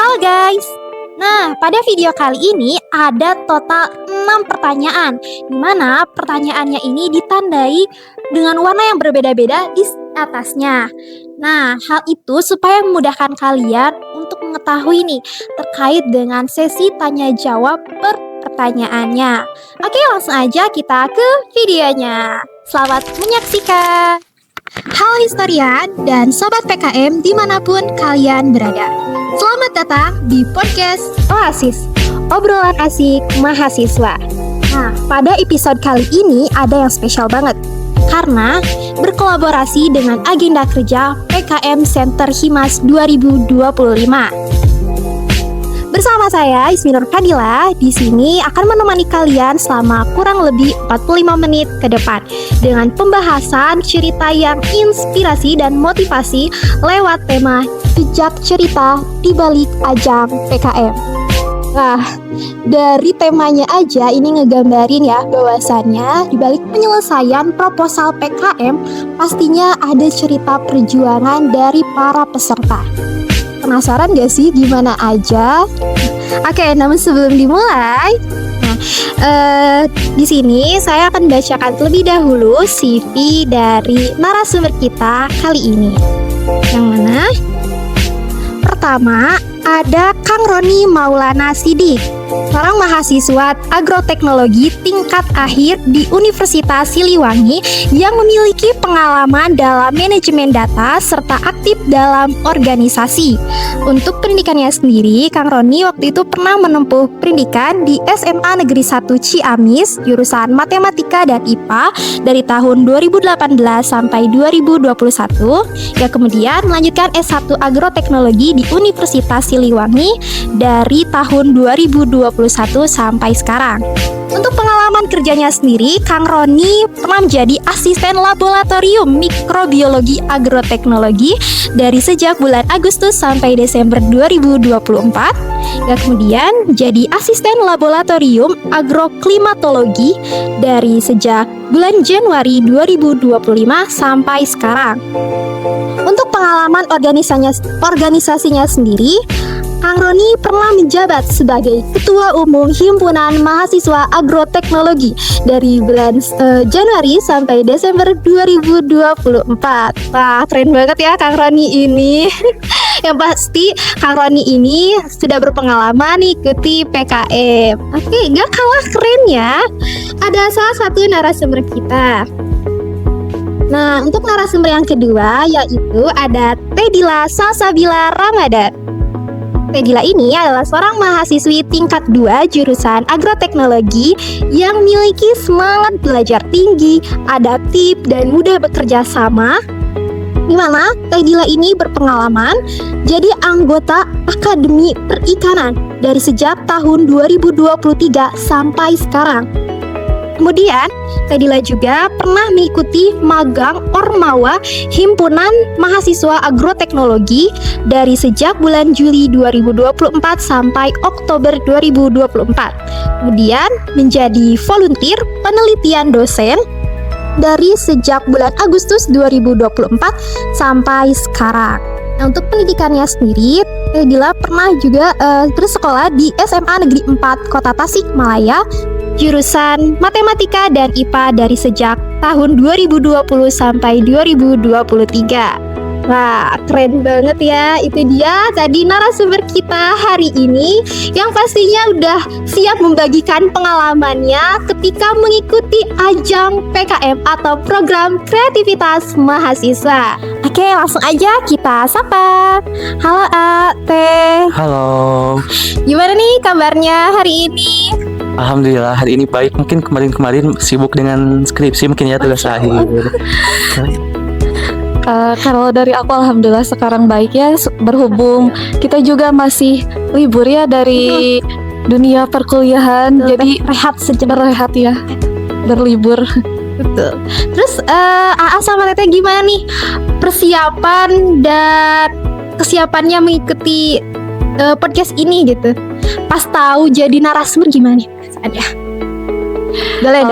Halo guys. Nah, pada video kali ini ada total 6 pertanyaan, di mana pertanyaannya ini ditandai dengan warna yang berbeda-beda di atasnya. Nah, hal itu supaya memudahkan kalian untuk mengetahui nih terkait dengan sesi tanya jawab per pertanyaannya. Oke, langsung aja kita ke videonya. Selamat menyaksikan. Halo historian dan sobat PKM dimanapun kalian berada. Selamat datang di podcast Oasis, obrolan asik mahasiswa. Nah, pada episode kali ini ada yang spesial banget karena berkolaborasi dengan agenda kerja PKM Center Himas 2025. Bersama saya Ismi Nur Fadila di sini akan menemani kalian selama kurang lebih 45 menit ke depan dengan pembahasan cerita yang inspirasi dan motivasi lewat tema jejak cerita di balik ajang PKM. Nah, dari temanya aja ini ngegambarin ya bahwasannya di balik penyelesaian proposal PKM pastinya ada cerita perjuangan dari para peserta. Penasaran gak sih gimana aja? Oke, namun sebelum dimulai, di sini saya akan bacakan terlebih dahulu CV dari narasumber kita kali ini. Yang mana? Pertama, ada Kang Roni Maulana Sidik, seorang mahasiswa agroteknologi tingkat akhir di Universitas Siliwangi yang memiliki pengalaman dalam manajemen data serta aktif dalam organisasi. Untuk pendidikannya sendiri, Kang Roni waktu itu pernah menempuh pendidikan di SMA Negeri 1 Ciamis, jurusan Matematika dan IPA dari tahun 2018 sampai 2021. Ya, kemudian melanjutkan S1 Agroteknologi di Universitas Siliwangi dari tahun 2021 sampai sekarang. Untuk pengalaman kerjanya sendiri, Kang Roni pernah menjadi asisten laboratorium mikrobiologi agroteknologi dari sejak bulan Agustus sampai Desember 2024. Dan kemudian menjadi asisten laboratorium agroklimatologi dari sejak bulan Januari 2025 sampai sekarang. Untuk pengalaman organisasinya sendiri, Kang Roni pernah menjabat sebagai Ketua Umum Himpunan Mahasiswa Agroteknologi dari bulan Januari sampai Desember 2024. Wah, keren banget ya Kang Roni ini. Yang pasti Kang Roni ini sudah berpengalaman ikuti PKM. Oke, gak kalah keren ya. Ada salah satu narasumber kita. Nah, untuk narasumber yang kedua yaitu ada Tedila Salsabila Ramadan. Tedila ini adalah seorang mahasiswi tingkat 2 jurusan agroteknologi yang memiliki semangat belajar tinggi, adaptif, dan mudah bekerja sama. Di mana Tedila ini berpengalaman jadi anggota Akademi Perikanan dari sejak tahun 2023 sampai sekarang. Kemudian, Tedila juga pernah mengikuti magang Ormawa Himpunan Mahasiswa Agroteknologi dari sejak bulan Juli 2024 sampai Oktober 2024. Kemudian menjadi volunteer penelitian dosen dari sejak bulan Agustus 2024 sampai sekarang. Nah, untuk pendidikannya sendiri, Tedila pernah juga bersekolah di SMA Negeri 4 Kota Tasikmalaya, jurusan Matematika dan IPA dari sejak tahun 2020 sampai 2023. Wah, keren banget ya. Itu dia tadi narasumber kita hari ini yang pastinya udah siap membagikan pengalamannya ketika mengikuti ajang PKM atau program kreativitas mahasiswa. Oke, langsung aja kita sapa. Halo Teh. Halo. Gimana nih kabarnya hari ini? Alhamdulillah hari ini baik. Mungkin kemarin sibuk dengan skripsi mungkin ya, tugas akhir. Kalau dari aku alhamdulillah sekarang baik ya, berhubung kita juga masih libur ya dari dunia perkuliahan. Jadi rehat sejenak, rehat ya, berlibur. Betul. Terus AA sama Teteh gimana nih persiapan dan kesiapannya mengikuti podcast ini gitu? Pas tahu jadi narasumber gimana nih? Ada. Boleh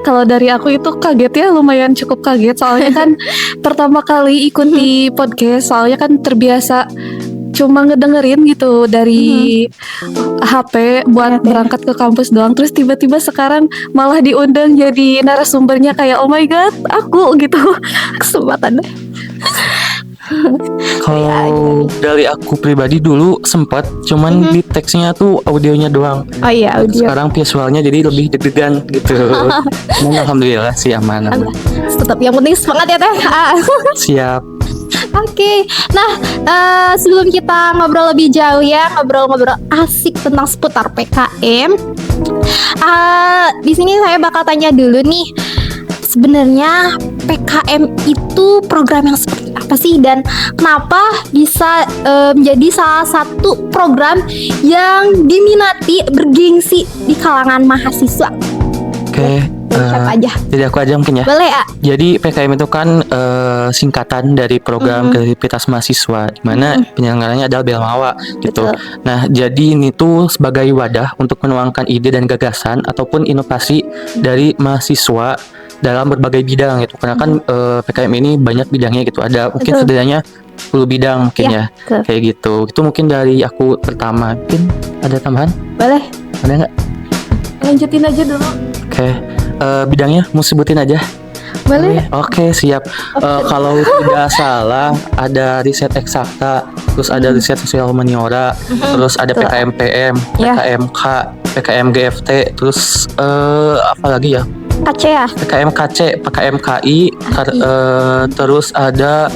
Kalau dari aku itu kaget ya, lumayan cukup kaget soalnya kan pertama kali ikuti podcast, soalnya kan terbiasa cuma ngedengerin gitu dari HP buat berangkat ke kampus doang. Terus tiba-tiba sekarang malah diundang jadi narasumbernya, kayak oh my god, aku gitu. Kesempatan. Kalau dari aku pribadi dulu sempat, cuman di teksnya tuh audionya doang. Oh iya, audio. Sekarang visualnya jadi lebih deg-degan gitu. Cuman alhamdulillah sih aman. Tetap yang penting semangat ya Teh. Siap. Oke, nah sebelum kita ngobrol lebih jauh ya, ngobrol-ngobrol asik tentang seputar PKM, di sini saya bakal tanya dulu nih, sebenarnya PKM itu program yang seperti apa sih, dan kenapa bisa menjadi salah satu program yang diminati, bergengsi di kalangan mahasiswa? Oke. Siapa aja? Jadi aku aja mungkin ya. Boleh ya? Jadi PKM itu kan singkatan dari program kreativitas mahasiswa, di mana penyelenggaranya adalah Belmawa gitu. Betul. Nah, jadi ini tuh sebagai wadah untuk menuangkan ide dan gagasan ataupun inovasi dari mahasiswa dalam berbagai bidang gitu. Karena kan PKM ini banyak bidangnya gitu. Ada mungkin setidaknya 10 bidang mungkin ya. Kayak gitu. Itu mungkin dari aku pertama. Mungkin ada tambahan? Boleh. Ada nggak? Lanjutin aja dulu. Oke. Bidangnya mau sebutin aja. Boleh. Oke, siap. Kalau tidak salah ada riset eksakta, terus ada riset sosial humaniora, terus ada PKM-PM, PKMK, PKM-GFT, terus apa lagi ya? KC ya? PKM-KC, PKM-KI, terus ada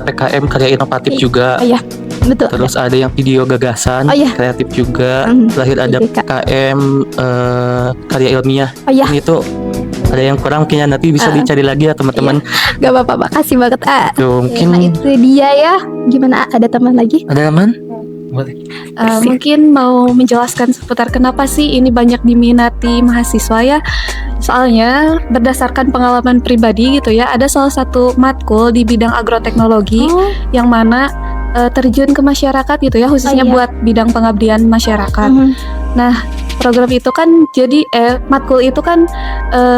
PKM karya inovatif juga. Iya, betul. Terus ada yang video gagasan, kreatif juga. Terakhir ada PKM karya ilmiah. Ini tuh ada yang kurang, mungkin nanti bisa dicari lagi ya teman-teman. Gak apa-apa, makasih banget. Tuh, mungkin nah, itu dia ya. Gimana, ada teman lagi? ada teman? Boleh. Mungkin mau menjelaskan seputar kenapa sih ini banyak diminati mahasiswa ya. Soalnya berdasarkan pengalaman pribadi gitu ya, ada salah satu matkul di bidang agroteknologi yang mana terjun ke masyarakat gitu ya, khususnya buat bidang pengabdian masyarakat. Nah, program itu kan jadi matkul itu kan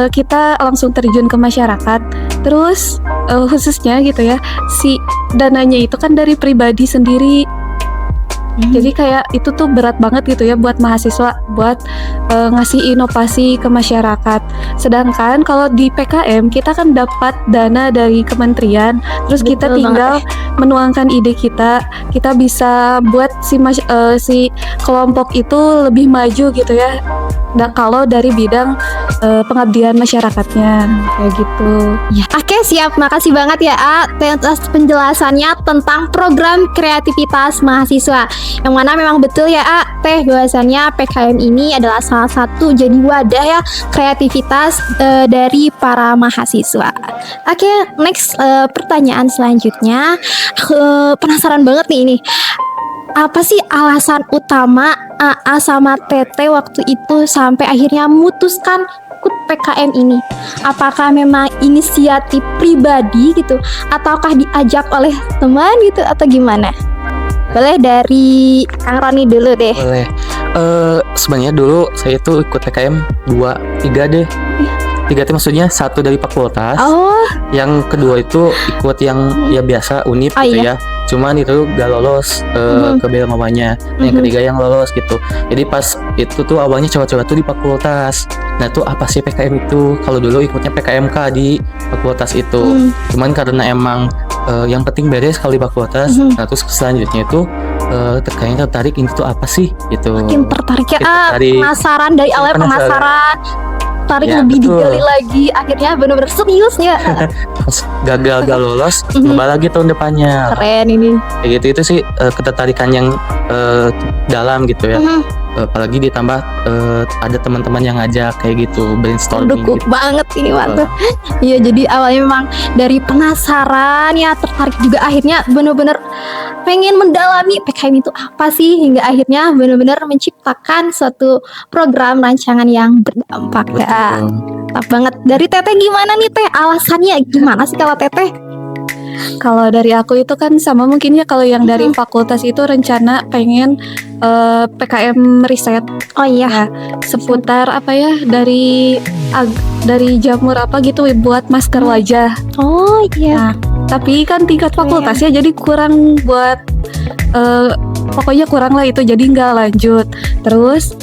kita langsung terjun ke masyarakat. Terus khususnya gitu ya, si dananya itu kan dari pribadi sendiri. Jadi kayak itu tuh berat banget gitu ya buat mahasiswa buat ngasih inovasi ke masyarakat. Sedangkan kalau di PKM kita kan dapat dana dari kementerian, terus kita tinggal menuangkan ide kita bisa buat si kelompok itu lebih maju gitu ya. Nah, kalau dari bidang pengabdian masyarakatnya kayak gitu. Ya. Oke, siap. Makasih banget ya atas penjelasannya tentang program kreativitas mahasiswa. Yang mana memang betul ya Teh, bahwasannya PKM ini adalah salah satu jadi wadah ya kreativitas dari para mahasiswa. Oke, next pertanyaan selanjutnya. Penasaran banget nih ini. Apa sih alasan utama AA sama Teteh waktu itu sampai akhirnya memutuskan ikut PKM ini? Apakah memang inisiatif pribadi gitu, ataukah diajak oleh teman gitu, atau gimana? Boleh dari Kang Roni dulu deh. Boleh. Sebenarnya dulu saya itu ikut PKM 2-3 deh. 3 itu maksudnya 1 dari fakultas. Yang kedua itu ikut yang ya biasa UNIP gitu ya. Cuman itu gak lolos ke Belmawanya. Yang ketiga yang lolos gitu. Jadi pas itu tuh awalnya coba-coba tuh di fakultas. Nah tuh apa sih PKM itu? Kalau dulu ikutnya PKMK di fakultas itu. Cuman karena emang yang penting beres kalau di fakultas. Nah terus selanjutnya itu kayaknya tertarik ini tuh apa sih gitu. Makin tertarik ya, penasaran dari awal, penasaran. Tarik ya, lebih digali lagi, akhirnya benar-benar serius ya. Gagal gak lolos, coba lagi tahun depannya. Keren ini. Kayak gitu, itu sih ketertarikan yang dalam gitu ya. Apalagi ditambah ada teman-teman yang ngajak kayak gitu, brainstorming. Dukung gitu banget ini mantap. Iya, jadi awalnya memang dari penasaran ya, tertarik juga, akhirnya benar-benar pengen mendalami PKM itu apa sih, hingga akhirnya benar-benar menciptakan suatu program rancangan yang berdampak. Ya, mantap banget. Dari Teteh gimana nih Teh? Alasannya gimana sih kalau Teteh? Kalau dari aku itu kan sama mungkin ya, kalau yang dari fakultas itu rencana pengen PKM riset. Oh iya, seputar apa ya, dari jamur apa gitu buat masker wajah. Oh iya. Nah, tapi kan tingkat fakultas ya, jadi kurang buat pokoknya kurang lah itu, jadi nggak lanjut. Terus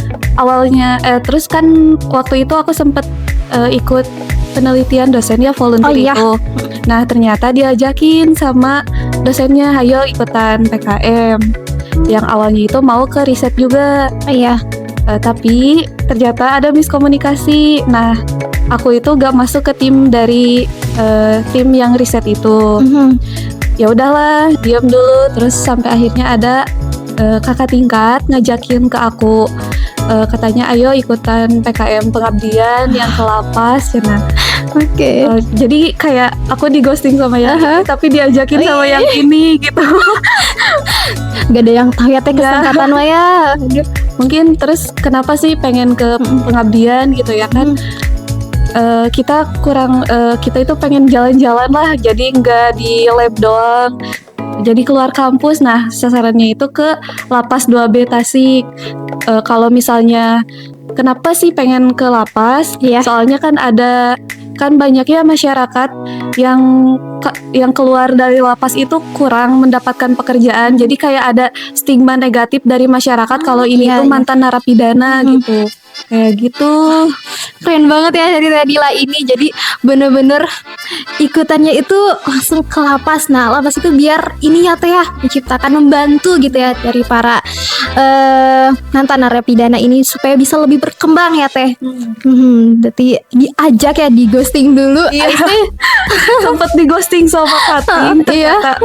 terus kan waktu itu aku sempet ikut penelitian dosennya volunteer itu. Nah ternyata diajakin sama dosennya, ayo ikutan PKM. Yang awalnya itu mau ke riset juga. Tapi ternyata ada miskomunikasi. Nah aku itu gak masuk ke tim dari tim yang riset itu. Ya udahlah, diam dulu. Terus sampai akhirnya ada kakak tingkat ngajakin ke aku, katanya ayo ikutan PKM pengabdian yang ke lapas. Nah, jadi kayak aku di ghosting sama yang ini, tapi diajakin sama yang ini gitu. Gak ada yang tahu ya teh kesangkatan ya. Mungkin terus kenapa sih pengen ke pengabdian gitu ya kan? Kita itu pengen jalan-jalan lah, jadi nggak di lab doang. Jadi keluar kampus. Nah sasarannya itu ke Lapas 2B Tasik. Kalau misalnya kenapa sih pengen ke lapas? Soalnya kan banyaknya masyarakat yang keluar dari lapas itu kurang mendapatkan pekerjaan. Jadi kayak ada stigma negatif dari masyarakat kalau ini tuh mantan narapidana gitu. Kayak gitu. Keren banget ya dari Radila ini. Jadi bener-bener ikutannya itu langsung ke lapas. Nah lapas itu biar ini ya teh ya, menciptakan, membantu gitu ya dari para mantan narapidana ini supaya bisa lebih berkembang ya teh. Berarti diajak ya, di ghosting dulu. Sempet di ghosting sama Katin ternyata.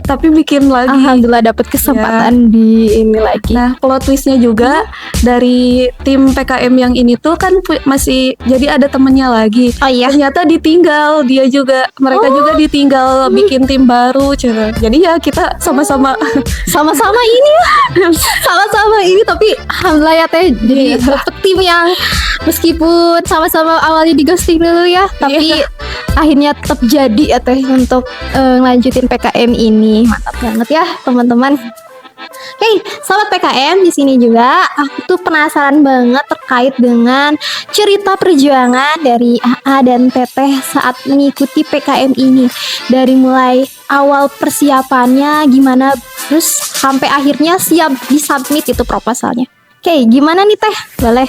Tapi bikin lagi. Alhamdulillah dapat kesempatan di ini lagi. Nah plot twistnya juga dari tim PKM yang ini tuh kan masih jadi ada temennya lagi. Ternyata ditinggal dia juga, mereka juga ditinggal bikin tim baru. Jadi ya kita sama-sama ini sama-sama ini, tapi alhamdulillah ya teh jadi dapet tim yang meskipun sama-sama awalnya di ghosting dulu ya, tapi akhirnya tetap jadi ya teh untuk lanjutin PKM ini. Mantap banget ya teman-teman. Sobat PKM, di sini juga aku tuh penasaran banget terkait dengan cerita perjuangan dari AA dan Teteh saat mengikuti PKM ini. Dari mulai awal persiapannya gimana, terus sampai akhirnya siap disubmit itu proposalnya. Gimana nih Teh? Boleh?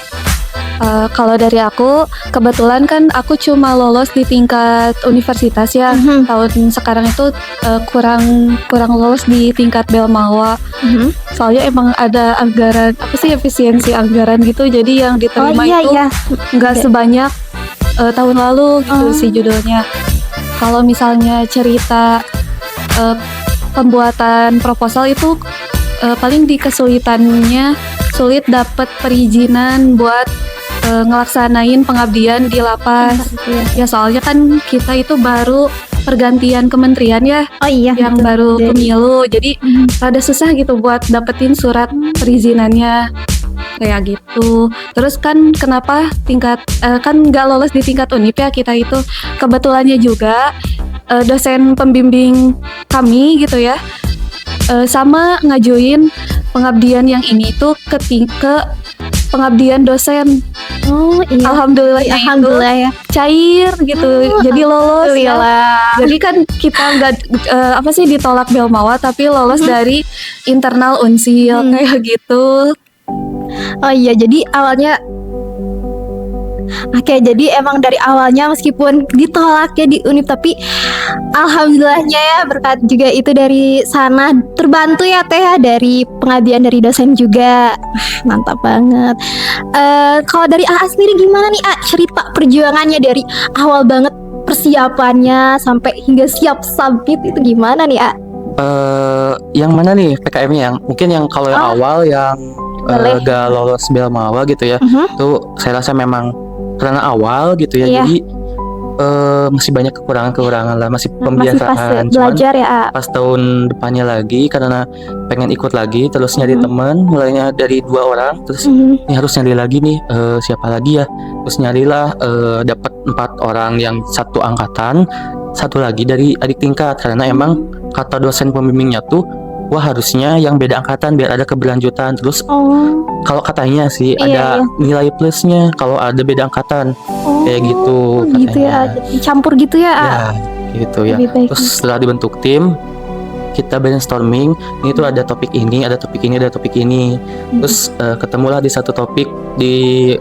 Kalau dari aku, kebetulan kan aku cuma lolos di tingkat universitas ya. Tahun sekarang itu kurang lolos di tingkat Belmawa. Soalnya emang ada anggaran, efisiensi anggaran gitu. Jadi yang diterima nggak sebanyak tahun lalu gitu sih judulnya. Kalau misalnya cerita pembuatan proposal itu paling di kesulitannya sulit dapat perizinan buat ngelaksanain pengabdian di lapas. Ya soalnya kan kita itu baru pergantian kementerian ya. Yang betul, baru pemilu. Jadi rada susah gitu buat dapetin surat perizinannya. Kayak gitu. Terus kan kenapa kan nggak lolos di tingkat Unip ya kita itu. Kebetulannya juga dosen pembimbing kami gitu ya, sama ngajuin pengabdian yang ini tuh ke pengabdian dosen. Alhamdulillah ya cair gitu. Jadi lolos ya. Jadi kan kita nggak ditolak Belmawa, tapi lolos dari internal Unsil kayak gitu. Jadi awalnya jadi emang dari awalnya meskipun ditolak ya di Unip, tapi alhamdulillahnya ya berkat juga itu dari sana terbantu ya Teh ya, dari pengabdian dari dosen juga. Mantap banget. Kalau dari AA sendiri gimana nih cerita perjuangannya dari awal banget persiapannya sampai hingga siap submit itu gimana nih Yang mana nih PKM-nya? Yang mungkin yang kalau yang awal yang gak lolos Belmawa gitu ya, itu saya rasa memang karena awal gitu ya, jadi masih banyak kekurangan lah, masih pembiasaan. Masih belajar ya. Pas tahun depannya lagi karena pengen ikut lagi, terus nyari teman, mulainya dari 2 orang, terus ini harus nyari lagi nih siapa lagi ya, terus nyarilah dapat 4 orang yang satu angkatan, 1 lagi dari adik tingkat, karena emang kata dosen pembimbingnya tuh, wah harusnya yang beda angkatan biar ada keberlanjutan. Terus kalau katanya sih ada nilai plusnya kalau ada beda angkatan, kayak gitu katanya. Gitu ya, campur gitu ya. Ya gitu ya. Terus setelah dibentuk tim, kita brainstorming, ini tuh ada topik ini, ada topik ini, ada topik ini. Terus ketemulah di satu topik di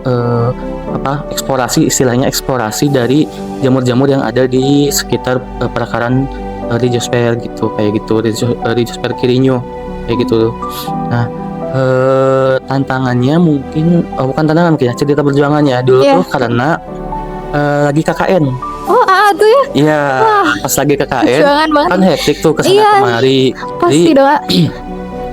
eksplorasi, istilahnya eksplorasi dari jamur-jamur yang ada di sekitar perakaran Rhizosphere gitu, kayak gitu, Rhizosphere Quirino kayak gitu. Nah, tantangannya mungkin bukan tantangan kayak cerita perjuangannya dulu tuh karena lagi KKN. Oh, tuh ya. Iya, pas lagi KKN Perjuangan banget. kan hektik tuh kesana kemari. Pasti Jadi, doa.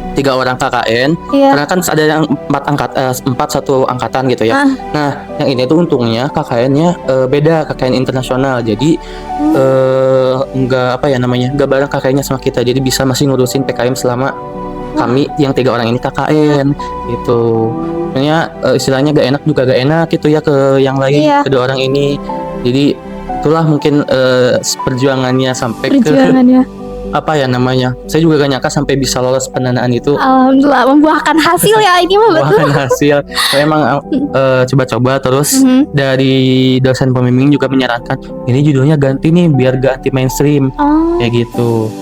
3 orang KKN, karena kan ada yang 4 satu angkatan gitu ya. Nah, yang ini tuh untungnya KKN-nya beda, KKN internasional. Jadi nggak bareng KKN-nya sama kita. Jadi bisa masih ngurusin PKM selama kami yang 3 orang ini KKN gitu. Makanya istilahnya gak enak juga gak enak gitu ya ke yang lain, kedua orang ini. Jadi itulah mungkin perjuangannya sampai ke saya juga gak nyangka sampai bisa lolos pendanaan itu. Alhamdulillah membuahkan hasil ya ini mah betul. Membuahkan hasil. Saya emang coba-coba terus dari dosen pembimbing juga menyarankan ini judulnya ganti nih biar gak anti mainstream kayak gitu.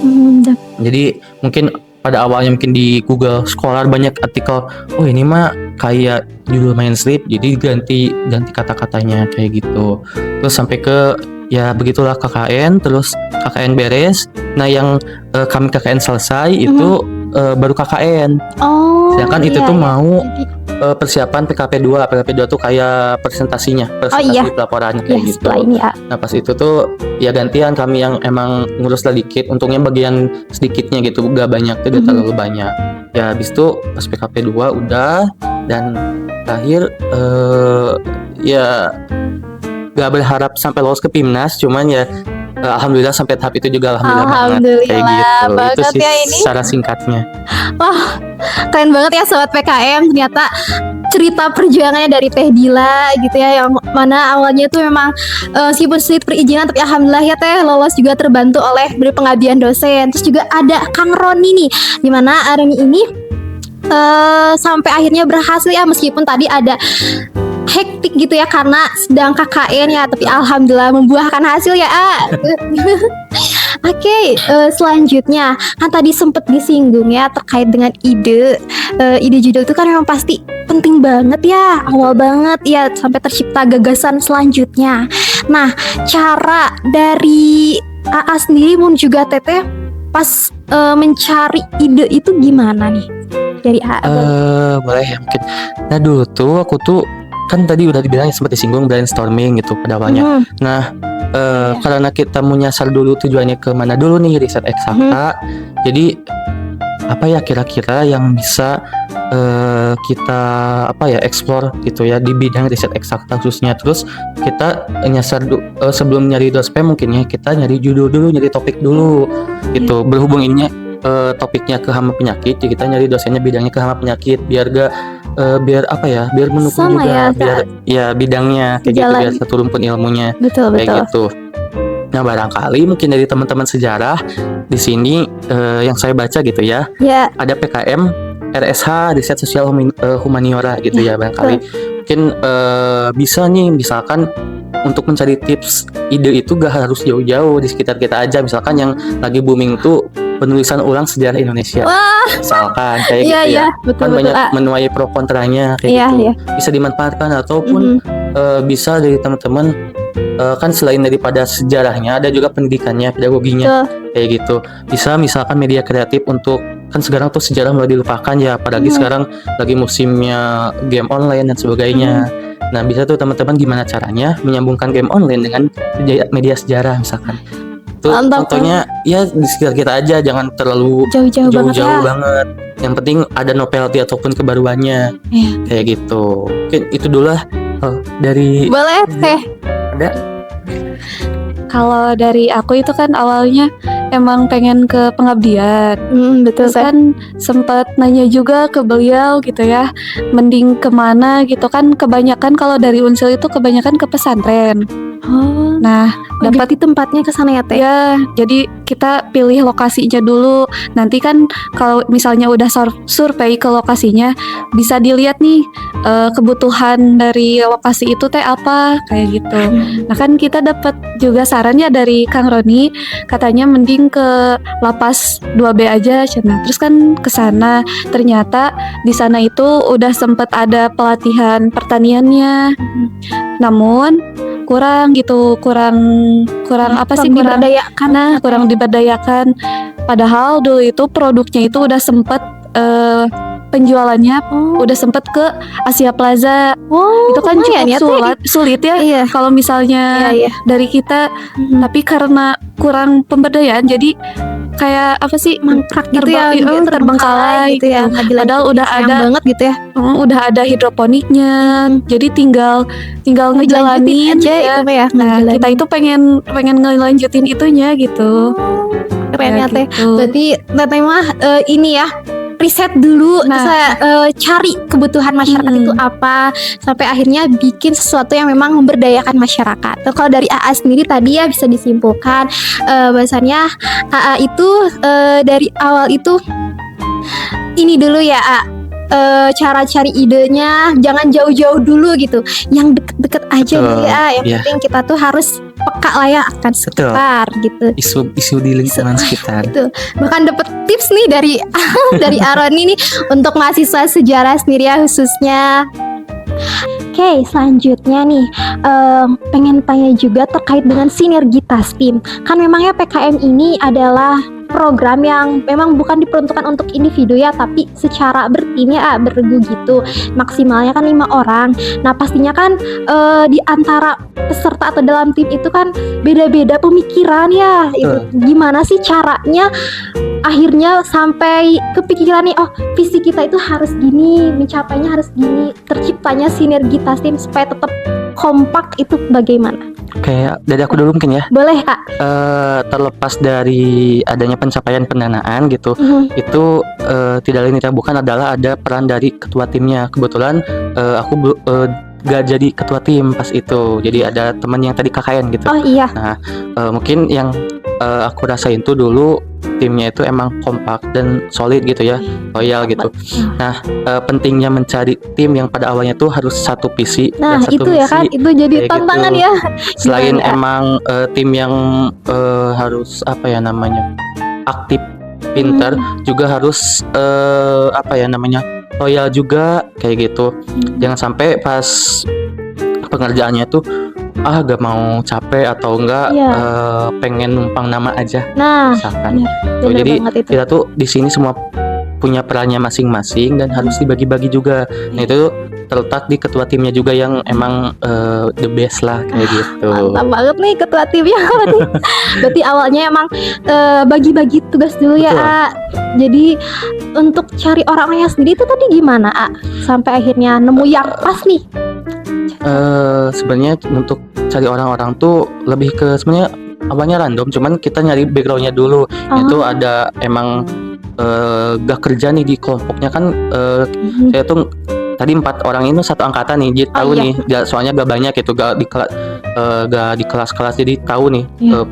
Jadi mungkin pada awalnya mungkin di Google Scholar banyak artikel, oh ini mah kayak judul mainstream, jadi ganti kata-katanya kayak gitu. Terus sampai ke ya begitulah KKN, terus KKN beres. Nah yang kami KKN selesai itu baru KKN. Sedangkan itu tuh mau persiapan PKP2 tuh kayak presentasi pelaporannya kayak gitu. Nah pas itu tuh ya gantian kami yang emang ngurus sedikit, untungnya bagian sedikitnya gitu, gak banyak, tidak terlalu banyak. Ya habis itu pas PKP2 udah, dan terakhir ya gak berharap sampai lolos ke PIMNAS, cuman ya alhamdulillah sampai tahap itu juga alhamdulillah banget kayak gitu. Itu sih ya ini secara singkatnya. Wah, keren banget ya sobat PKM, ternyata cerita perjuangannya dari Teh Dila gitu ya, yang mana awalnya tuh memang meskipun sulit perizinan tapi alhamdulillah ya Teh lolos juga terbantu oleh dari pengabdian dosen. Terus juga ada Kang Roni nih, dimana Roni ini sampai akhirnya berhasil ya, meskipun tadi ada hektik gitu ya karena sedang KKN ya, tapi alhamdulillah membuahkan hasil ya. Oke, selanjutnya kan tadi sempat disinggung ya terkait dengan ide judul itu kan memang pasti penting banget ya, awal banget ya sampai tercipta gagasan selanjutnya. Nah, cara dari AA sendiri dan juga Teteh pas mencari ide itu gimana nih dari AA? Boleh ya mungkin. Nah dulu tuh aku tuh kan tadi udah dibilang sempat disinggung brainstorming gitu pada awalnya. Nah karena kita mau nyasar dulu tujuannya ke mana dulu nih, riset eksakta. Jadi apa ya kira-kira yang bisa kita explore gitu ya di bidang riset eksakta khususnya. Terus kita nyasar sebelum nyari dospe mungkin ya kita nyari judul dulu, nyari topik dulu gitu. Berhubung ini topiknya ke hama penyakit, jadi kita nyari dosennya bidangnya ke hama penyakit biar biar mendukung juga, biar ya bidangnya kayak gitu, biar satu rumpun ilmunya kayak gitu. Nah barangkali mungkin dari teman-teman sejarah di sini yang saya baca gitu ya, ada PKM RSH riset sosial humaniora gitu ya, barangkali mungkin bisa nih misalkan untuk mencari tips ide itu gak harus jauh-jauh, di sekitar kita aja. Misalkan yang lagi booming tuh penulisan ulang sejarah Indonesia. Misalkan kayak gitu ya. Kan banyak menuai pro kontranya kayak gitu. Bisa dimanfaatkan ataupun bisa dari teman-teman kan selain daripada sejarahnya ada juga pendidikannya, pedagoginya kayak gitu. Bisa misalkan media kreatif untuk, kan sekarang tuh sejarah mulai dilupakan ya, apalagi sekarang lagi musimnya game online dan sebagainya. Nah bisa tuh teman-teman gimana caranya menyambungkan game online dengan media sejarah misalkan. Tuh contohnya ya di sekitar kita aja, jangan terlalu jauh-jauh banget. Yang penting ada novelty ataupun kebaruannya kayak gitu. Mungkin itu dulu lah dari. Boleh Teh. Ada. Kalau dari aku itu kan awalnya emang pengen ke pengabdian. Betul kan sempat nanya juga ke beliau gitu ya, mending kemana gitu kan. Kebanyakan kalau dari Unsil itu kebanyakan ke pesantren. Oh, Nah, dapat di tempatnya ke sana ya Teh. ya, jadi kita pilih lokasinya dulu. Nanti kan kalau misalnya udah survei ke lokasinya, bisa dilihat nih kebutuhan dari lokasi itu teh apa kayak gitu. Nah kan kita dapat juga sarannya dari Kang Roni, katanya mending ke lapas 2B aja, cenah. Terus kan ke sana, ternyata di sana itu udah sempet ada pelatihan pertaniannya. Namun kurang apa sih, kurang diberdayakan. Nah, kurang diberdayakan. Padahal dulu itu produknya itu udah sempet penjualannya udah sempet ke Asia Plaza. Itu kan lumayan cukup ya, Teh. sulit ya Iya. kalau misalnya Iya. dari kita, tapi karena kurang pemberdayaan jadi kayak apa sih, Mangkrak gitu ya, terbengkalai gitu ya. Nggak dilanjutin, Padahal udah sayang ada banget gitu ya. udah ada hidroponiknya, jadi tinggal ngejalanin aja ya. itu ya. Nah, ngejalanin. kita itu pengen ngelanjutin itunya gitu. Keren ya Teh. Gitu. Berarti Teteh mah ini ya, riset dulu, Nah. saya cari kebutuhan masyarakat itu apa, sampai akhirnya bikin sesuatu yang memang memberdayakan masyarakat. Nah, kalau dari AA sendiri tadi ya bisa disimpulkan bahwasannya AA itu dari awal itu ini dulu ya cara cari idenya jangan jauh-jauh dulu gitu, yang deket-deket aja Betul, dulu ya. Yang iya. penting kita tuh harus peka lah ya akan sekitar gitu. Isu di lingkungan sekitar. Itu bahkan dapat tips nih dari dari Aroni nih untuk mahasiswa sejarah sendiri ya khususnya. Oke, selanjutnya nih pengen tanya juga terkait dengan sinergitas tim. Kan memangnya PKM ini adalah program yang memang bukan diperuntukkan untuk individu ya, tapi secara bertim ya, bergu gitu. Maksimalnya kan 5 orang. Nah pastinya kan di antara peserta atau dalam tim itu kan beda-beda pemikiran ya. Itu gimana sih caranya akhirnya sampai kepikiran nih, oh visi kita itu harus gini, mencapainya harus gini, terciptanya sinergitas tim supaya tetap kompak, itu bagaimana? Kayak dari aku dulu mungkin ya. Boleh Kak? Terlepas dari adanya pencapaian pendanaan gitu, itu tidak lain tidak bukan adalah ada peran dari ketua timnya. Kebetulan aku gak jadi ketua tim pas itu, jadi ada teman yang tadi KKN gitu. Oh iya. Nah mungkin yang aku rasain tuh dulu timnya itu emang kompak dan solid gitu ya, loyal gitu. Nah pentingnya mencari tim yang pada awalnya tuh harus satu visi Nah dan satu itu ya kan, misi. itu jadi Kayak tantangan gitu. ya. Selain Gimana? emang tim yang harus apa ya namanya, aktif, pinter, juga harus apa ya namanya, loyal juga kayak gitu. Jangan sampai pas pengerjaannya tuh gak mau capek atau enggak pengen numpang nama aja Nah, misalkan. bener Jadi banget itu. kita tuh di sini semua punya perannya masing-masing dan harus dibagi-bagi juga. Nah itu terletak di ketua timnya juga yang emang the best lah kayak gitu. Mantap banget nih ketua timnya. Berarti awalnya emang bagi-bagi tugas dulu ya, Betul. A. Jadi untuk cari orang-orangnya sendiri itu tadi gimana, A? Sampai akhirnya nemu yang pas nih. Sebenarnya untuk cari orang-orang tuh lebih ke sebenarnya awalnya random, cuman kita nyari backgroundnya dulu. Itu ada emang gak kerja nih di kelompoknya kan. Saya tuh tadi 4 orang ini satu angkatan nih, jadi tahu nih, soalnya gak banyak itu, gak di kelas-kelas, jadi tahu nih,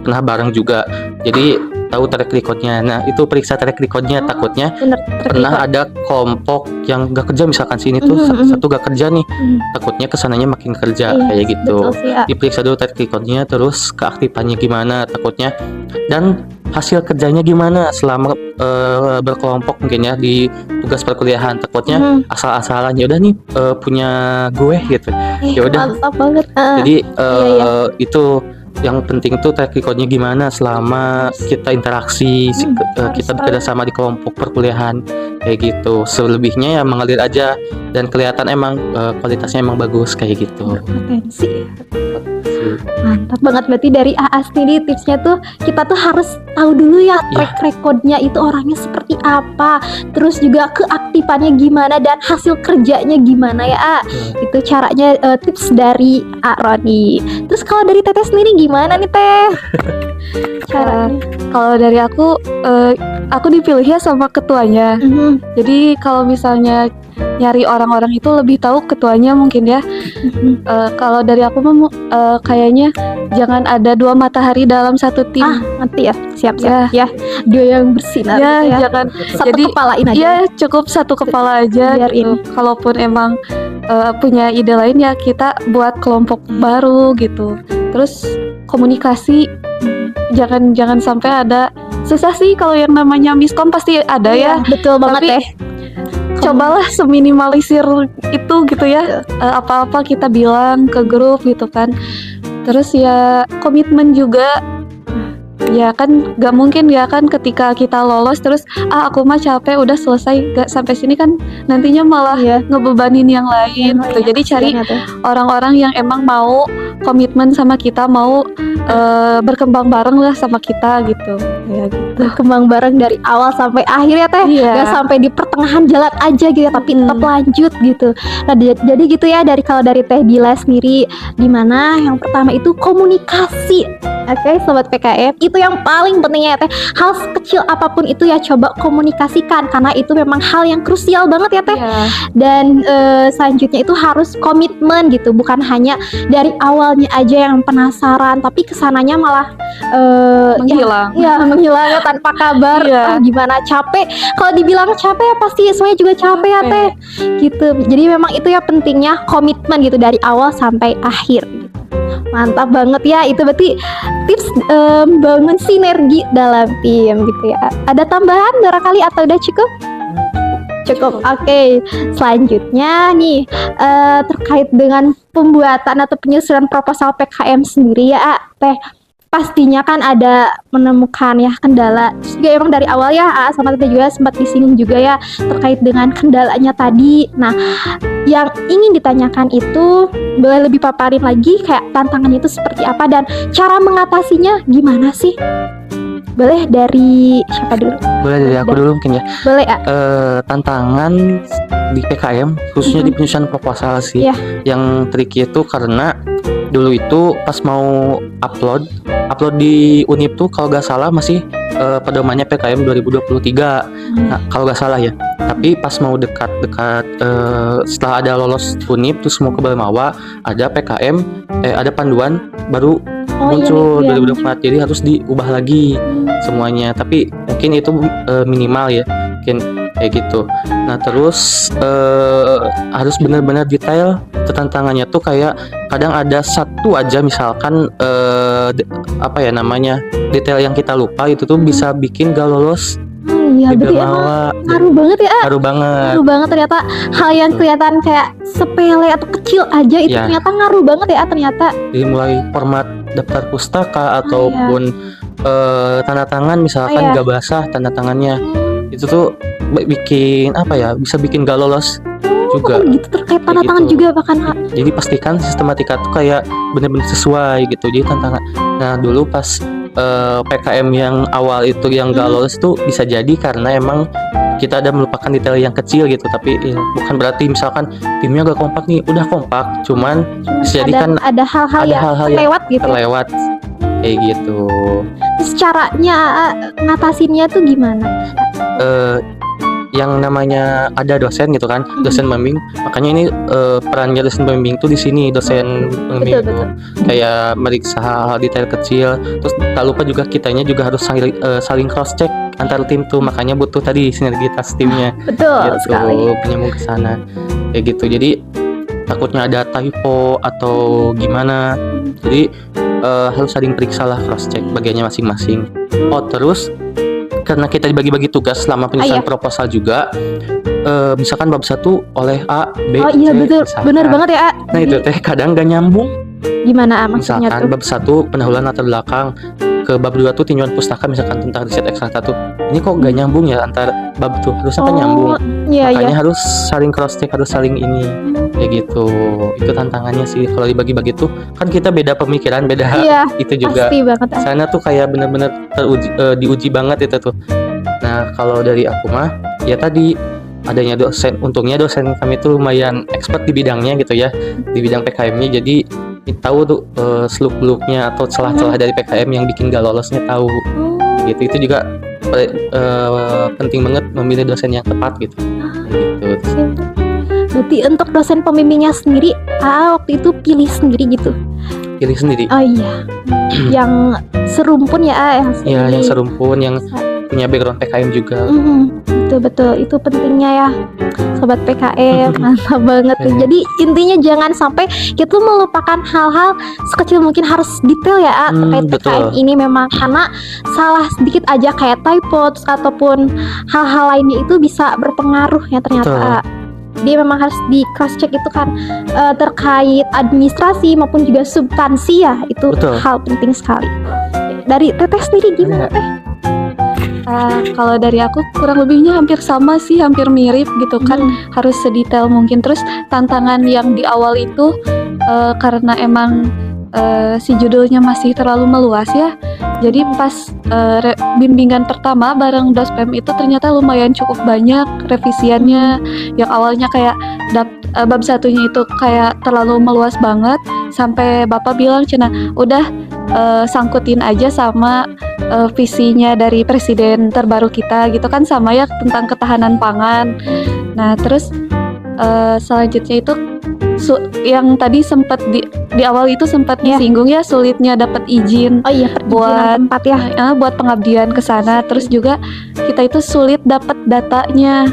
pernah bareng juga, jadi tahu track recordnya. Nah itu periksa track recordnya, takutnya pernah ada kelompok yang gak kerja misalkan, sini tuh satu gak kerja nih, takutnya kesananya makin kerja kayak gitu. Diperiksa dulu track recordnya, terus keaktifannya gimana takutnya, dan hasil kerjanya gimana selama berkelompok mungkin ya di tugas perkuliahan. Takutnya asal-asalan ya udah nih punya gue gitu, ya udah. Mantap banget. Jadi itu yang penting tuh track recordnya gimana selama kita interaksi, kita bekerja sama di kelompok perkuliahan kayak gitu. Selebihnya ya mengalir aja dan kelihatan emang kualitasnya emang bagus kayak gitu. Potensi. Mantap banget. Berarti dari AA sendiri tipsnya tuh kita tuh harus tahu dulu ya track recordnya itu orangnya seperti apa, terus juga keaktifannya gimana dan hasil kerjanya gimana ya, A. Itu caranya, tips dari A Roni. Terus kalau dari Teteh sendiri gimana nih Teh? Caranya? Kalau dari aku dipilihnya sama ketuanya. Jadi kalau misalnya nyari orang-orang itu lebih tahu ketuanya mungkin ya. Kalau dari aku mah kayaknya jangan ada dua matahari dalam satu tim. Nanti ya, siap-siap ya. Dua yang bersinar Ya, gitu ya. jangan Satu jadi kepalain aja. ya cukup satu kepala aja Biar gitu. Kalaupun emang punya ide lain ya kita buat kelompok baru gitu. Terus komunikasi jangan sampai ada susah sih kalau yang namanya miskom pasti ada ya. Betul banget Tapi teh. Cobalah seminimalisir itu gitu ya. Apa-apa kita bilang ke grup gitu kan. Terus ya komitmen juga. Ya kan gak mungkin ya kan ketika kita lolos terus aku mah capek udah selesai gak sampai sini kan nantinya malah ngebebanin yang lain gitu. Jadi cari orang-orang yang emang mau komitmen sama kita, mau berkembang bareng lah sama kita gitu. Ya gitu. Berkembang bareng dari awal sampai akhir ya teh. Iya. Gak sampai di pertengahan jalan aja gitu ya, tapi tetap lanjut gitu. Nah, jadi gitu ya kalau dari Teh Dila sendiri, dimana yang pertama itu komunikasi. Oke, sobat PKM, itu yang paling pentingnya ya teh. Hal sekecil apapun itu ya coba komunikasikan karena itu memang hal yang krusial banget ya teh. Iya. Dan selanjutnya itu harus komitmen gitu, bukan hanya dari awalnya aja yang penasaran, tapi kesananya malah Menghilang. menghilang ya tanpa kabar. Iya. Gimana capek? Kalau dibilang capek ya pasti semuanya juga capek ya teh. Gitu. Jadi memang itu ya pentingnya komitmen gitu dari awal sampai akhir. Gitu. Mantap banget ya, itu berarti tips bangun sinergi dalam tim gitu ya. Ada tambahan barangkali atau udah cukup? Cukup. Oke. Selanjutnya nih terkait dengan pembuatan atau penyusunan proposal PKM sendiri ya, Teh. Pastinya kan ada menemukan ya kendala. Terus juga emang dari awal ya sama Teh juga sempat disinggung juga ya terkait dengan kendalanya tadi. Nah, yang ingin ditanyakan itu boleh lebih paparin lagi kayak tantangannya itu seperti apa dan cara mengatasinya gimana sih? Boleh dari siapa dulu? Boleh dari aku dulu mungkin ya. Boleh ya? Tantangan di PKM khususnya di penyusunan proposal sih. Yang tricky itu karena dulu itu pas mau upload di Unip tuh kalau gak salah masih pedomannya PKM 2023. Nah, kalau gak salah ya. Tapi pas mau dekat setelah ada lolos Unip terus mau ke Balmawa ada PKM ada panduan baru muncul 2024, jadi harus diubah lagi semuanya. Tapi mungkin itu minimal ya, mungkin kayak gitu. Nah terus harus benar-benar detail. Tantangannya tuh kayak kadang ada satu aja misalkan detail yang kita lupa itu tuh bisa bikin gak lolos. Iya, berarti emang ngaruh banget ya. Ngaruh banget Ternyata hal yang kelihatan kayak sepele atau kecil aja itu ternyata ngaruh banget ya ternyata. Jadi mulai format daftar pustaka ataupun tanda tangan misalkan gak basah tanda tangannya. Itu tuh bikin bisa bikin gak lolos juga. Gitu terkait tanda tangan juga bahkan. Jadi pastikan sistematika tuh kayak benar-benar sesuai gitu. Jadi tantangan. Nah dulu pas PKM yang awal itu yang gak lolos tuh bisa jadi karena emang kita ada melupakan detail yang kecil gitu. Tapi ya, bukan berarti misalkan timnya gak kompak nih, udah kompak, cuman bisa jadi kan ada hal-hal yang terlewat gitu. Terlewat kayak gitu. Terus caranya ngatasinnya tuh gimana? Yang namanya ada dosen gitu kan, dosen pembimbing. Makanya ini perannya dosen pembimbing tuh di sini, dosen pembimbing tuh kayak meriksa hal-hal detail kecil. Terus tak lupa juga kitanya juga harus saling cross check antar tim tuh. Makanya butuh tadi sinergitas timnya. Betul gitu, sekali. Penyambung ke sana kayak gitu. Jadi takutnya ada typo atau gimana. Jadi harus saling periksa lah, cross check bagiannya masing-masing. Oh terus karena kita dibagi-bagi tugas selama penyusunan proposal juga, misalkan bab 1 oleh A, B, C. Iya betul, benar banget ya A. Nah itu teh kadang gak nyambung. Gimana maksudnya misalkan tuh? bab 1 pendahuluan latar belakang, ke bab 2 tuh tinjauan pustaka misalkan tentang riset ekstrakta tuh. Ini kok gak nyambung ya antar bab tuh, harusnya kan nyambung. Makanya harus saling cross check, harus saling ini. Kayak gitu. Itu tantangannya sih kalau dibagi-bagi tuh. Kan kita beda pemikiran, beda itu juga. Pasti banget. Sana tuh kayak bener-bener diuji banget itu tuh. Nah kalau dari aku mah ya tadi adanya dosen, untungnya dosen kami tuh lumayan expert di bidangnya gitu ya, di bidang PKM-nya. Jadi tahu tuh seluk-beluknya atau celah-celah dari PKM yang bikin gak lolosnya tahu. Gitu. Itu juga penting banget memilih dosen yang tepat gitu. Gitu. Berarti untuk dosen pembimbingnya sendiri, waktu itu pilih sendiri gitu. Pilih sendiri. Oh iya. Yang serumpun ya, yang Iya, yang serumpun, yang punya background PKM juga. Betul, itu pentingnya ya, sobat PKM. Mantap banget nih. Jadi intinya jangan sampai kita melupakan hal-hal sekecil mungkin, harus detail ya terkait PKM ini, memang karena salah sedikit aja kayak typos ataupun hal-hal lainnya itu bisa berpengaruh ya ternyata. Dia memang harus di cross check itu kan, terkait administrasi maupun juga substansi ya, itu hal penting sekali. Dari Teteh sendiri gimana Teh? Kalau dari aku kurang lebihnya hampir sama sih, hampir mirip gitu kan. Harus sedetail mungkin. Terus tantangan yang di awal itu karena emang si judulnya masih terlalu meluas ya. Jadi pas bimbingan pertama bareng Dospem itu ternyata lumayan cukup banyak revisiannya. Yang awalnya kayak bab satunya itu kayak terlalu meluas banget, sampai Bapak bilang Cina udah sangkutin aja sama visinya dari presiden terbaru kita gitu kan, sama ya tentang ketahanan pangan. Nah terus selanjutnya itu yang tadi sempat di awal itu sempat disinggung ya, sulitnya dapat izin buat tempat ya, buat pengabdian ke sana. Terus juga kita itu sulit dapat datanya,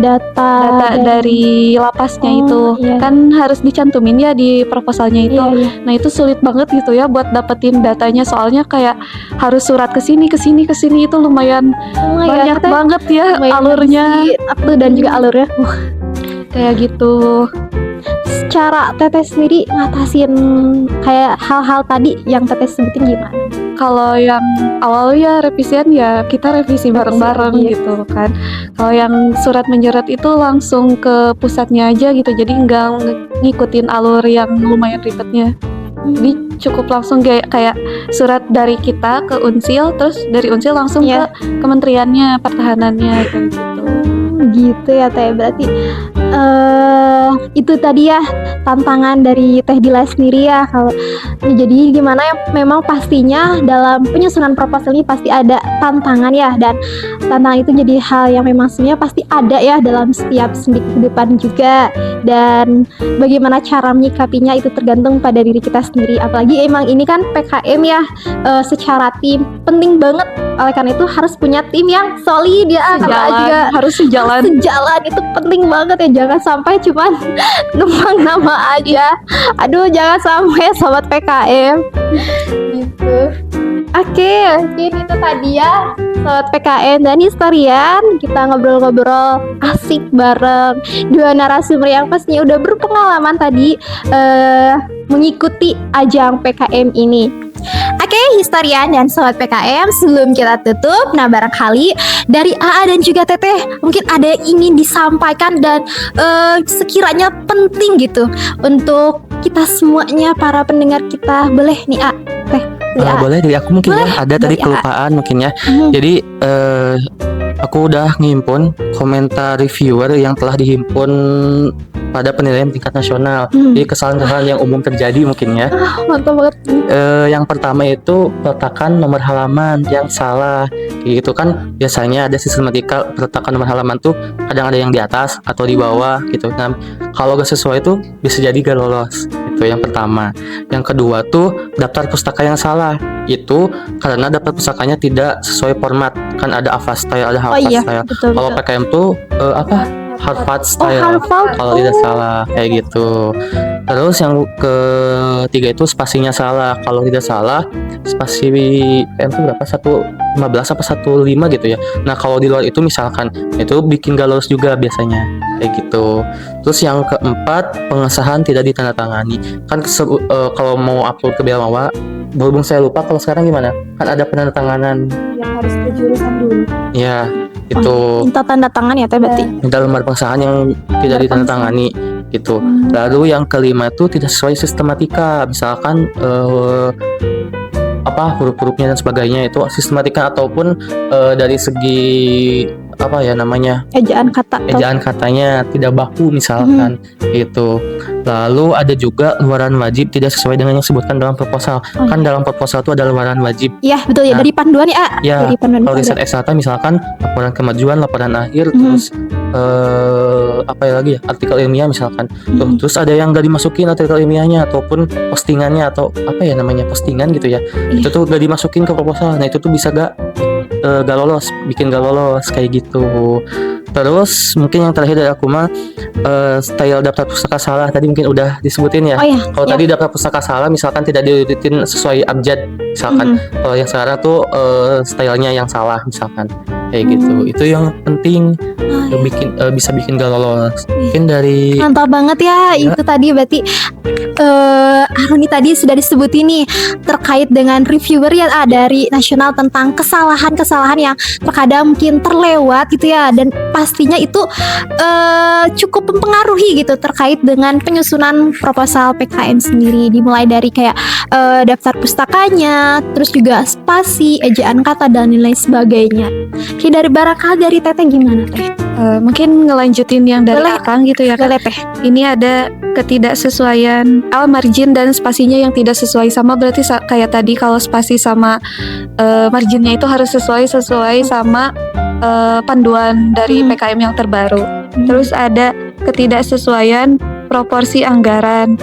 data dari lapasnya itu kan harus dicantumin ya di proposalnya itu. Nah itu sulit banget gitu ya buat dapetin datanya, soalnya kayak harus surat ke sini itu lumayan banyak banget ya alurnya, akte dan juga alurnya. Kayak gitu. Secara Teteh sendiri ngatasin kayak hal-hal tadi yang Teteh sebutin gimana? Kalau yang awal ya revisian ya kita revisi bareng-bareng gitu kan. Kalau yang surat menyurat itu langsung ke pusatnya aja gitu, jadi nggak ngikutin alur yang lumayan ribetnya. Jadi cukup langsung kayak surat dari kita ke Unsil, terus dari Unsil langsung ke kementeriannya, pertahanannya kayak gitu. Gitu ya Teh, berarti itu tadi ya tantangan dari Teh Dila sendiri ya. Kalau jadi gimana ya, memang pastinya dalam penyusunan proposal ini pasti ada tantangan ya, dan tantangan itu jadi hal yang memang sebenarnya pasti ada ya dalam setiap sendi kehidupan juga, dan bagaimana cara menyikapinya itu tergantung pada diri kita sendiri. Apalagi emang ini kan PKM ya, secara tim penting banget, oleh karena itu harus punya tim yang solid ya, harus sejalan itu penting banget ya, jangan sampai cuman numpang nama aja. Aduh, jangan sampai sobat PKM gitu. Oke, mungkin itu tadi ya sobat PKM dan historian, kita ngobrol-ngobrol asik bareng dua narasumber yang pastinya udah berpengalaman tadi mengikuti ajang PKM ini. Oke, historian dan sobat PKM, sebelum kita tutup, nah barangkali dari AA dan juga Teteh mungkin ada yang ingin disampaikan dan sekiranya penting gitu untuk kita semuanya, para pendengar kita. Boleh nih Teh? Boleh dari aku mungkin boleh, ya. Ada tadi kelupaan mungkin ya. Jadi aku udah ngimpun komentar reviewer yang telah dihimpun pada penilaian tingkat nasional. Jadi kesalahan-kesalahan yang umum terjadi mungkin ya. Mantap banget. Yang pertama itu peletakan nomor halaman yang salah. Gitu kan biasanya ada sistematika peletakan nomor halaman tuh kadang ada yang di atas atau di bawah gitu. Nah, kalau gak sesuai itu bisa jadi gak lolos. Itu yang pertama. Yang kedua tuh daftar pustaka yang salah. Itu karena daftar pustakanya tidak sesuai format. Kan ada Avast style, ada Harvard style. Kalau PKM tuh Harvard style, kalau tidak salah kayak gitu. Terus yang ketiga itu spasinya salah. Kalau tidak salah spasi PKM itu berapa? 115 apa 15 gitu ya. Nah kalau di luar itu misalkan itu bikin gak lolos juga biasanya kayak gitu. Terus yang keempat pengesahan tidak ditandatangani. Kan kalau mau upload ke Belmawa, berhubung saya lupa kalau sekarang gimana? Kan ada penandatanganan yang harus ke jurusan dulu. Ya itu minta tanda tangan ya Teh berarti. Minta lembar pengesahan yang tidak ditandatangani gitu. Lalu yang kelima itu tidak sesuai sistematika, misalkan huruf-hurufnya dan sebagainya itu sistematika ataupun dari segi ejaan katanya tidak baku misalkan gitu. Lalu ada juga luaran wajib tidak sesuai dengan yang disebutkan dalam proposal. Kan dalam proposal itu ada luaran wajib. Iya betul ya, Nah, dari panduan ya. Ya, Dari panduan kalau riset S1 misalkan laporan kemajuan, laporan akhir, terus apa ya lagi ya, artikel ilmiah misalkan. Terus ada yang gak dimasukin artikel ilmiahnya ataupun postingannya atau apa ya namanya postingan gitu ya. Itu tuh gak dimasukin ke proposal. Nah itu tuh bisa gak lolos, bikin gak lolos kayak gitu. Terus mungkin yang terakhir dari aku mah style daftar pustaka salah tadi mungkin udah disebutin ya. Kalau tadi daftar pustaka salah misalkan tidak diurutin sesuai abjad misalkan. Kalau yang sekarang tuh stylenya yang salah misalkan kayak gitu. Itu yang penting bisa bikin gak lolos. Mungkin dari mantap banget ya. Itu tadi berarti Aroni tadi sudah disebutin nih terkait dengan reviewer ya dari nasional tentang kesalahan-kesalahan yang terkadang mungkin terlewat gitu ya, dan pastinya itu cukup mempengaruhi gitu terkait dengan penyusunan proposal PKM sendiri, dimulai dari kayak daftar pustakanya, terus juga spasi, ejaan kata dan lain sebagainya. Oke, dari Baraka, dari Teteh gimana Teh? Mungkin ngelanjutin yang dari Boleh. Akang gitu ya kan. Boleh Teh. Ini ada ketidaksesuaian margin dan spasinya yang tidak sesuai sama, berarti kayak tadi kalau spasi sama marginnya itu harus sesuai sama panduan dari PKM yang terbaru. Terus ada ketidaksesuaian proporsi anggaran.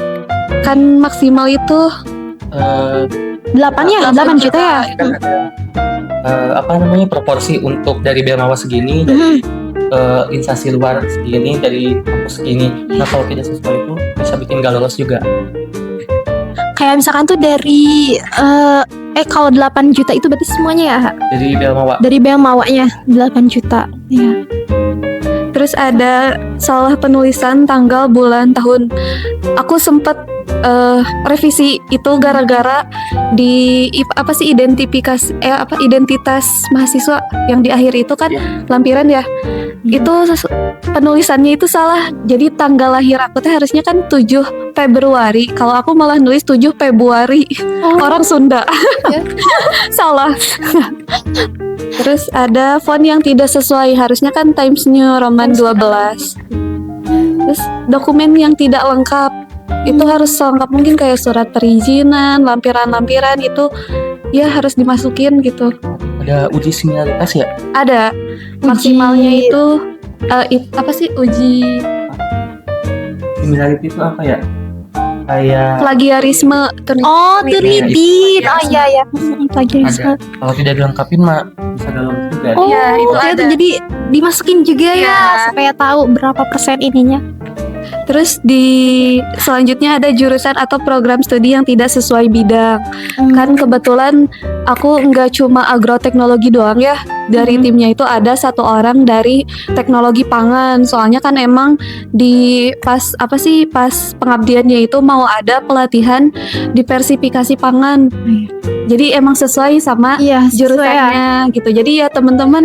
Kan maksimal itu 8 juta ya. Kan ada apa namanya proporsi untuk dari Belmawa segini, dari instansi luar segini, dari kampus segini. Nah kalau tidak sesuai itu bisa bikin gak lolos juga. Kayak misalkan tuh dari kalau 8 juta itu berarti semuanya ya? Dari Belmawa. Dari Belmawanya 8 juta. Iya. terus ada salah penulisan tanggal, bulan, tahun. Aku sempet revisi itu gara-gara di identitas mahasiswa yang di akhir itu kan lampiran ya. Itu penulisannya itu salah. Jadi tanggal lahir aku teh harusnya kan 7 Februari. Kalau aku malah nulis 7 Februari. Orang Sunda. Salah. Terus ada font yang tidak sesuai. Harusnya kan Times New Roman 12. Terus dokumen yang tidak lengkap. Itu harus lengkap, mungkin kayak surat perizinan, lampiran-lampiran itu ya harus dimasukin gitu. Ada uji similaritas ya? Ada. Maksimalnya itu apa sih uji Similarity itu apa ya? Kayak plagiarisme. Terlibin. Oh iya. Plagiarisme. ada. Kalau tidak dilengkapin mah bisa dalam juga. Oh Iya, itu itu ada. jadi dimasukin juga ya Iya. supaya tahu berapa persen ininya. Terus di selanjutnya ada jurusan atau program studi yang tidak sesuai bidang. Kan kebetulan aku nggak cuma agroteknologi doang ya. Dari timnya itu ada 1 orang dari teknologi pangan. Soalnya kan emang di pas pengabdiannya itu mau ada pelatihan diversifikasi pangan. Jadi emang sesuai sama jurusannya gitu. Jadi ya teman-teman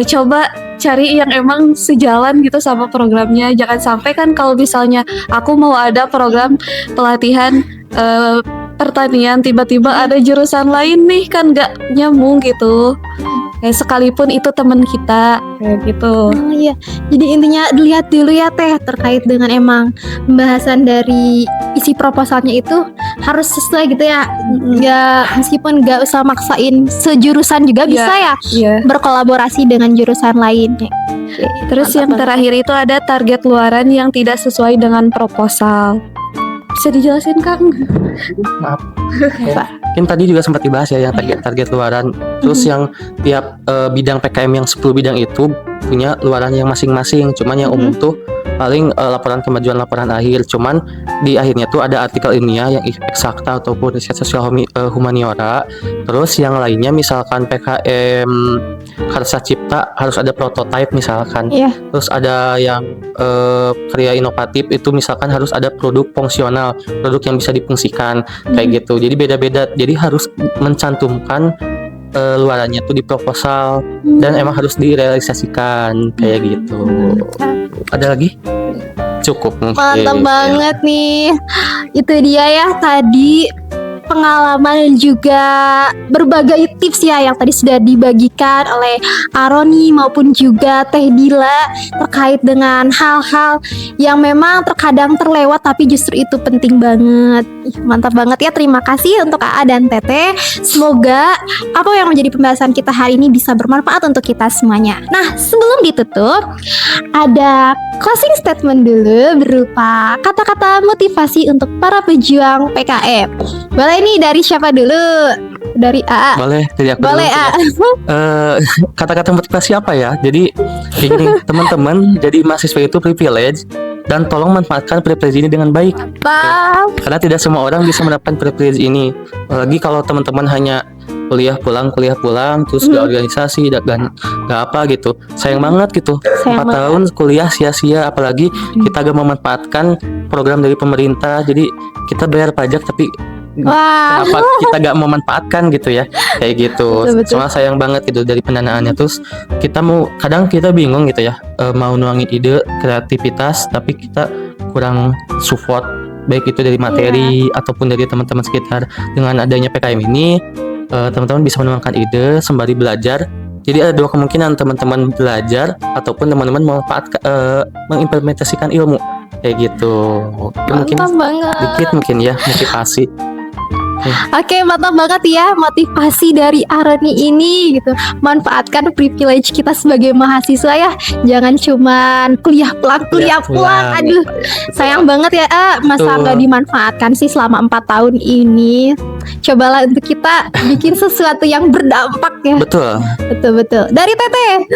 coba cari yang emang sejalan gitu sama programnya. Jangan sampai kan kalau misalnya aku mau ada program pelatihan pertanian, tiba-tiba ada jurusan lain nih, kan nggak nyambung gitu. Kayak sekalipun itu teman kita kayak gitu. Oh iya. Jadi intinya dilihat dulu ya Teh terkait dengan emang pembahasan dari isi proposalnya itu harus sesuai gitu ya. Meskipun nggak usah maksain sejurusan juga bisa ya Iya. berkolaborasi dengan jurusan lain. Terus yang terakhir itu ada target luaran yang tidak sesuai dengan proposal. Bisa dijelasin Kang? Maaf. Mungkin tadi juga sempat dibahas ya yang target luaran. Terus yang tiap bidang PKM yang 10 bidang itu punya luaran yang masing-masing. Cuman yang umum tuh paling laporan kemajuan, laporan akhir. Cuman di akhirnya tuh ada artikel ilmiah yang eksakta ataupun riset sosial humaniora. Terus yang lainnya misalkan PKM karsa cipta harus ada prototype misalkan. Iya. Terus ada yang karya inovatif itu misalkan harus ada produk fungsional, produk yang bisa difungsikan kayak gitu. Jadi beda-beda. Jadi harus mencantumkan luarannya tuh di proposal dan emang harus direalisasikan kayak gitu. Ada lagi? Cukup mungkin. Mantap banget nih. Itu dia ya tadi pengalaman dan juga berbagai tips ya yang tadi sudah dibagikan oleh Aroni maupun juga Teh Dila terkait dengan hal-hal yang memang terkadang terlewat tapi justru itu penting banget. Mantap banget ya, terima kasih untuk AA dan Tete. Semoga apa yang menjadi pembahasan kita hari ini bisa bermanfaat untuk kita semuanya. Nah, sebelum ditutup, ada closing statement dulu berupa kata-kata motivasi untuk para pejuang PKM. Boleh nih dari siapa dulu? Dari AA. Boleh, jadi aku Boleh dulu. Kata-kata motivasi apa ya? Jadi kayak gini, teman-teman, jadi mahasiswa itu privilege dan tolong manfaatkan privilege ini dengan baik. Karena tidak semua orang bisa mendapatkan privilege ini. Apalagi kalau teman-teman hanya kuliah pulang, terus gak organisasi, gak apa gitu. Sayang banget gitu. 4 tahun kuliah sia-sia, apalagi kita gak memanfaatkan program dari pemerintah. Jadi kita bayar pajak tapi kenapa kita gak memanfaatkan gitu ya, kayak gitu. Soalnya sayang banget gitu dari pendanaannya. Terus kadang kita bingung gitu ya, mau nuangin ide, kreativitas, tapi kita kurang support, baik itu dari materi ataupun dari teman-teman sekitar. Dengan adanya PKM ini, teman-teman bisa menuangkan ide sembari belajar. Jadi ada 2 kemungkinan, teman-teman belajar ataupun teman-teman mengimplementasikan ilmu, kayak gitu. Mungkin dikit mungkin ya motivasi. Oke, mantap banget ya motivasi dari Aroni ini gitu. Manfaatkan privilege kita sebagai mahasiswa ya. Jangan cuman kuliah pulang. Aduh, sayang banget ya, masa nggak dimanfaatkan sih selama 4 tahun ini. Cobalah untuk kita bikin sesuatu yang berdampak ya. Betul. Dari Tete.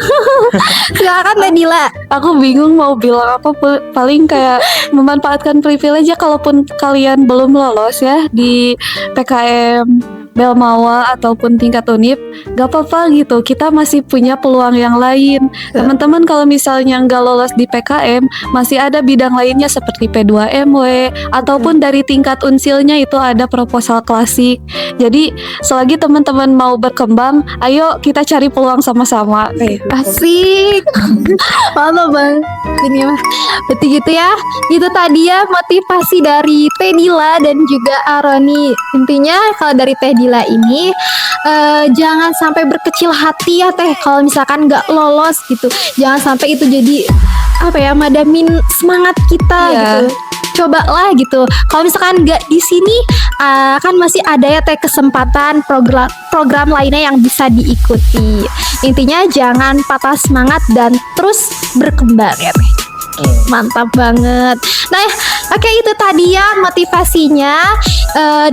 Silakan Teh Dila. Aku bingung mau bilang apa, paling kayak memanfaatkan privilege ya. Kalaupun kalian belum lolos ya di PKM Belmawa ataupun tingkat Unip, gak apa-apa gitu, kita masih punya peluang yang lain. Teman-teman kalau misalnya nggak lolos di PKM, masih ada bidang lainnya seperti P2MW ataupun dari tingkat unsilnya itu ada proposal klasik. Jadi selagi teman-teman mau berkembang, ayo kita cari peluang sama-sama. Asik. Mantap banget ini mah. Betul gitu ya. Itu tadi ya motivasi dari Teh Dila dan juga Aroni. Intinya kalau dari Teh Dila ini jangan sampai berkecil hati ya Teh kalau misalkan nggak lolos gitu. Jangan sampai itu jadi madamin semangat kita gitu. Cobalah gitu. Kalau misalkan nggak di sini kan masih ada ya Teh kesempatan program lainnya yang bisa diikuti. Intinya jangan patah semangat dan terus berkembang ya Teh. Mantap banget. Nah, oke, itu tadi ya motivasinya,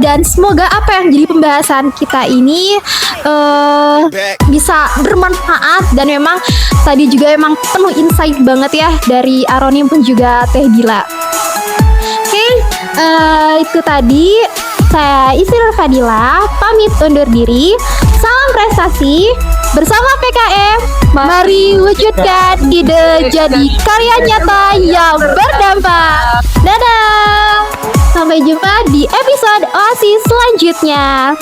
dan semoga apa yang jadi pembahasan kita ini bisa bermanfaat dan memang tadi juga emang penuh insight banget ya dari Aroni pun juga Teh Dila. Oke, itu tadi saya Isri Fadila pamit undur diri. Salam prestasi bersama PKM. Mari wujudkan ide jadi karya nyata yang berdampak. Dadah. Sampai jumpa di episode Oasis selanjutnya.